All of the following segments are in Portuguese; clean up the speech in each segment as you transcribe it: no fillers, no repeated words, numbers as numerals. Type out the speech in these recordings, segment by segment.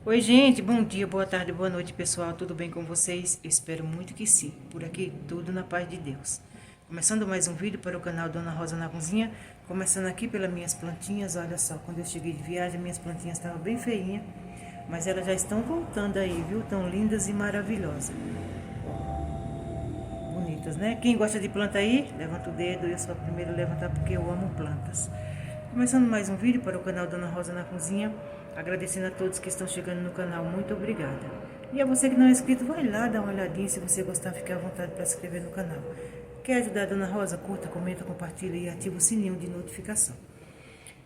Oi, gente, bom dia, boa tarde, boa noite, pessoal. Tudo bem com vocês? Eu espero muito que sim. Por aqui, tudo na paz de Deus. Começando mais um vídeo para o canal Dona Rosa na Cozinha. Começando aqui pelas minhas plantinhas. Olha só, quando eu cheguei de viagem, minhas plantinhas estavam bem feinhas. Mas elas já estão voltando aí, viu? Tão lindas e maravilhosas. Bonitas, né? Quem gosta de planta aí, levanta o dedo. Eu sou a primeira a levantar porque eu amo plantas. Começando mais um vídeo para o canal Dona Rosa na Cozinha. Agradecendo a todos que estão chegando no canal, muito obrigada. E a você que não é inscrito, vai lá dar uma olhadinha, se você gostar, fique à vontade para se inscrever no canal. Quer ajudar a Dona Rosa? Curta, comenta, compartilha e ativa o sininho de notificação.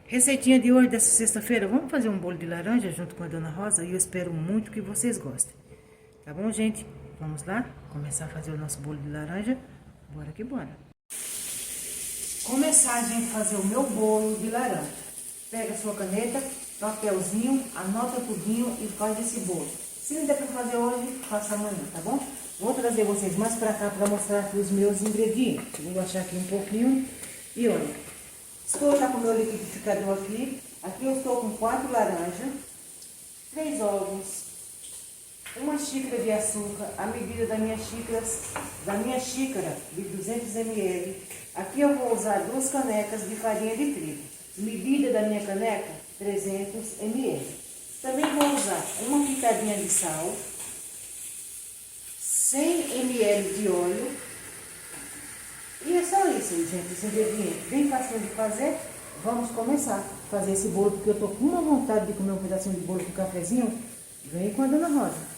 Receitinha de hoje, dessa sexta-feira, vamos fazer um bolo de laranja junto com a Dona Rosa e eu espero muito que vocês gostem. Tá bom, gente? Vamos lá começar a fazer o nosso bolo de laranja? Bora que bora. Começar, gente, a fazer o meu bolo de laranja. Pega a sua caneta, papelzinho, anota tudinho e faz esse bolo. Se não der para fazer hoje, faça amanhã, tá bom? Vou trazer vocês mais para cá para mostrar aqui os meus ingredientes. Vou achar aqui um pouquinho. E olha, estou já com o meu liquidificador aqui. Aqui eu estou com 4 laranjas, 3 ovos, uma xícara de açúcar, a medida da minha xícara de 200 ml. Aqui eu vou usar 2 canecas de farinha de trigo. Medida da minha caneca, 300 ml. Também vou usar uma pitadinha de sal, 100 ml de óleo. E é só isso, gente, esse ingrediente. Bem fácil de fazer. Vamos começar a fazer esse bolo, porque eu tô com uma vontade de comer um pedacinho de bolo com cafezinho. Vem com a Dona Rosa.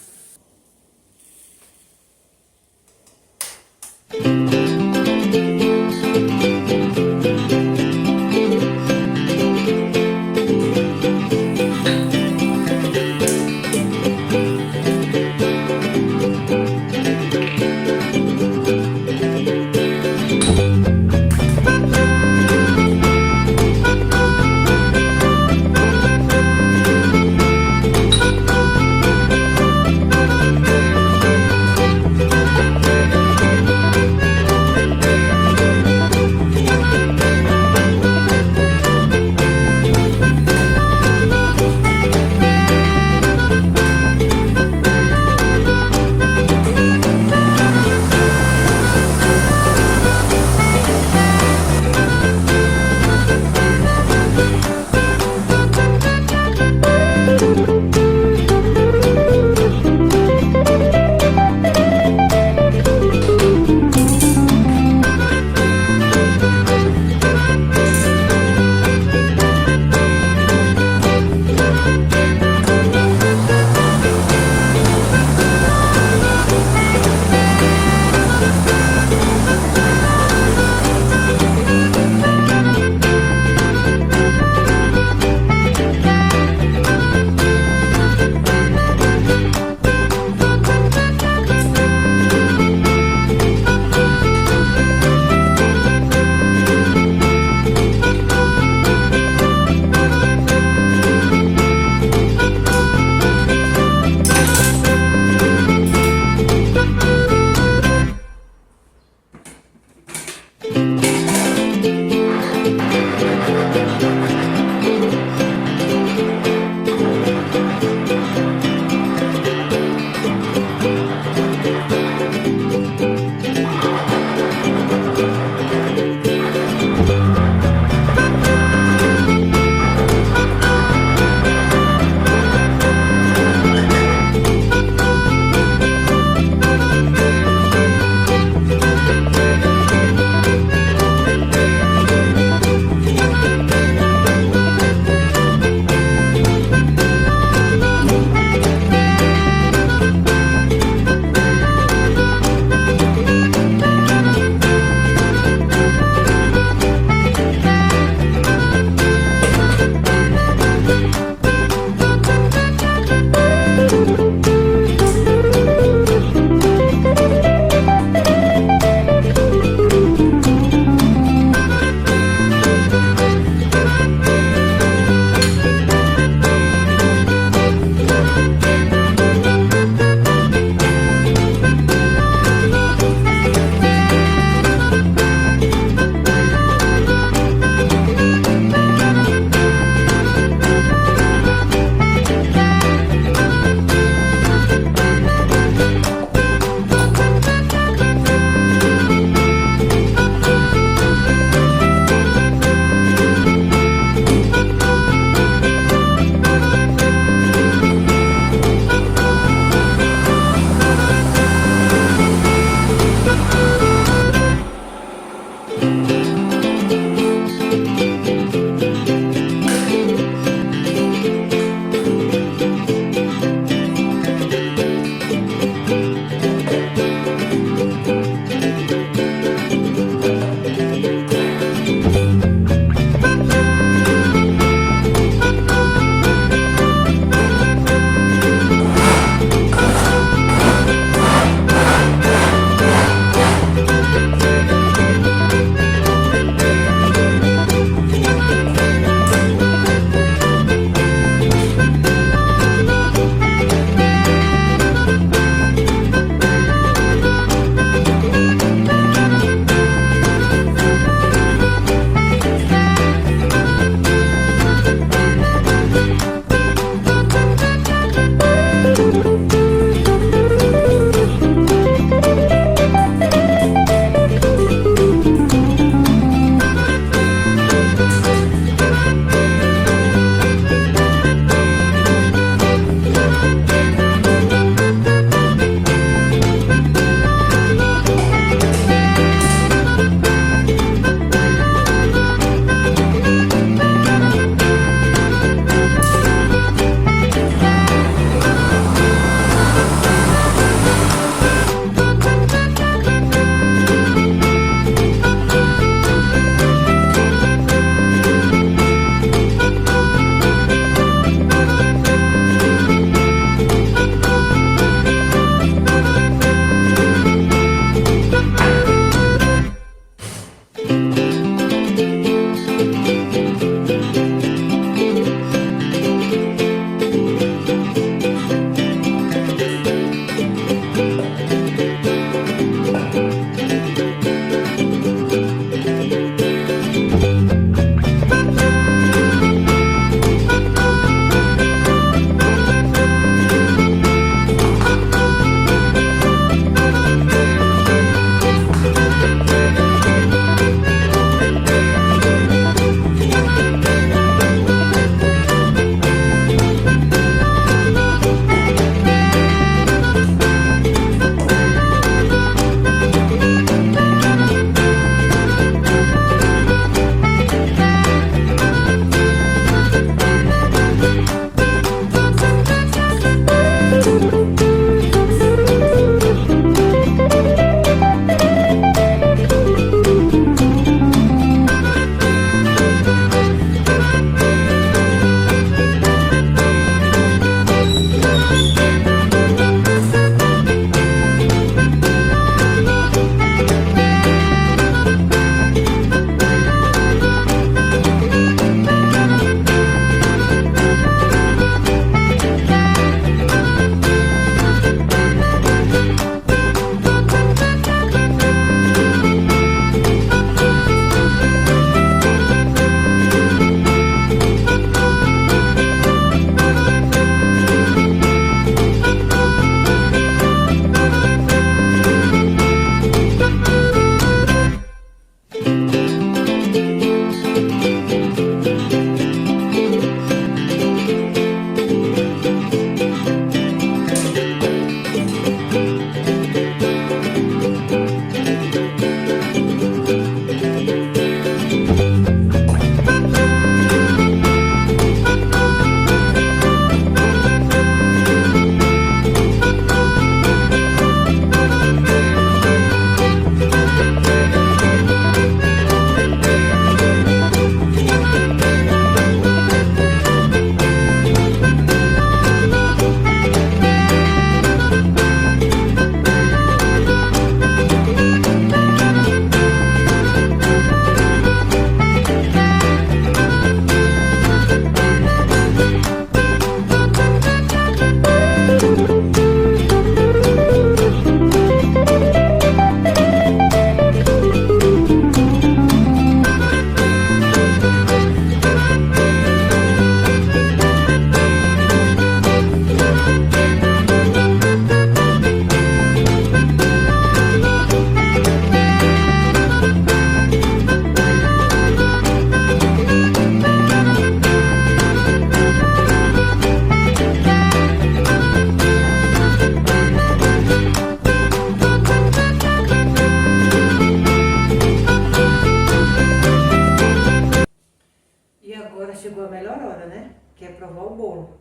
provar o bolo.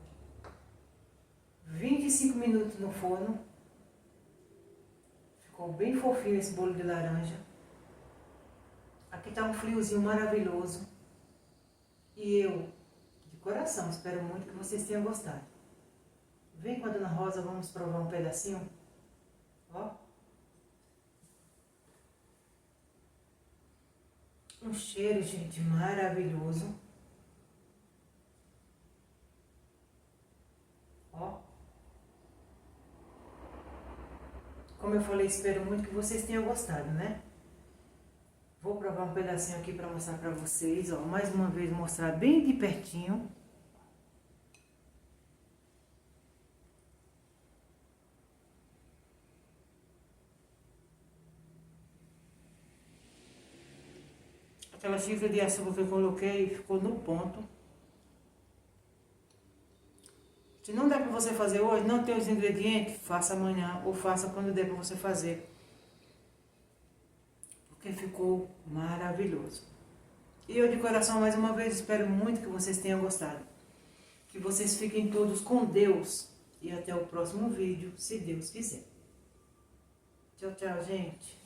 25 minutos no forno. Ficou bem fofinho esse bolo de laranja. Aqui tá um friozinho maravilhoso. E eu, de coração, espero muito que vocês tenham gostado. Vem com a Dona Rosa, vamos provar um pedacinho. Ó. Um cheiro, gente, maravilhoso. Ó. Como eu falei, espero muito que vocês tenham gostado, né? Vou provar um pedacinho aqui para mostrar para vocês, ó. Mais uma vez mostrar bem de pertinho. Aquela xícara de açúcar que eu coloquei ficou no ponto. Se não der para você fazer hoje, não tem os ingredientes, faça amanhã ou faça quando der para você fazer. Porque ficou maravilhoso. E eu de coração, mais uma vez, espero muito que vocês tenham gostado. Que vocês fiquem todos com Deus. E até o próximo vídeo, se Deus quiser. Tchau, tchau, gente.